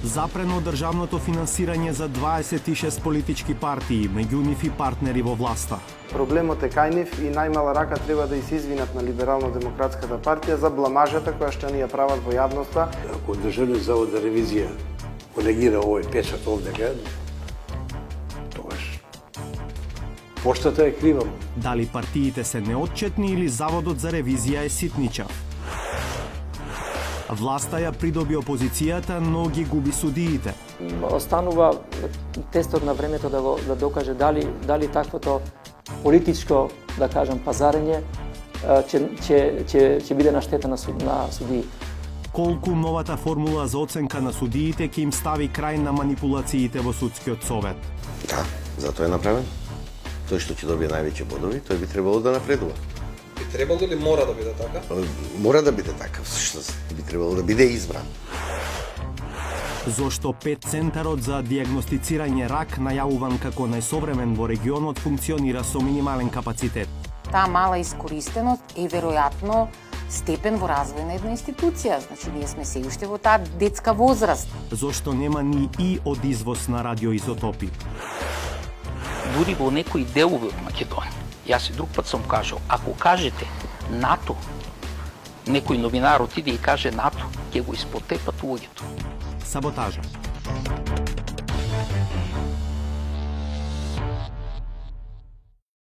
Запрено државното финансирање за 26 политички партии, меѓу нив и партнери во власта. Проблемот е кај нив и најмала рака треба да се извинат на Либерално-демократската партија за бламажата која што ни ја прават во јавноста. Ако Државниот завод за ревизија понегира овој печат овдека, тогаш поштата е крива. Дали партиите се неотчетни или Заводот за ревизија е ситничав? Власта ја придоби опозицијата, но ги губи судиите. Останува тестот на времето да докаже дали таквото политичко, да кажем, пазарење ќе биде на штета на судиите. Колку новата формула за оценка на судиите ќе им стави крај на манипулациите во судскиот совет? Да, затоа е направен. Тој што ќе добие највеќе бодови, тој би требало да напредува. Би требало или мора да биде така? Мора да биде така, всушност би требало да биде избран. Зошто ПЕТ центарот за дијагностицирање рак, најавуван како најсовремен во регионот, функционира со минимален капацитет? Таа мала искористеност е веројатно степен во развој на една институција. Значи, ние сме се уште во таа детска возраст. Зошто нема ни и од извоз на радиоизотопи? Дури во некои делови од Македонија. Јас и друг пат сум кажал, ако кажете НАТО, некој новинар отиде и каже НАТО, ќе го испотепат луѓето. Саботажа.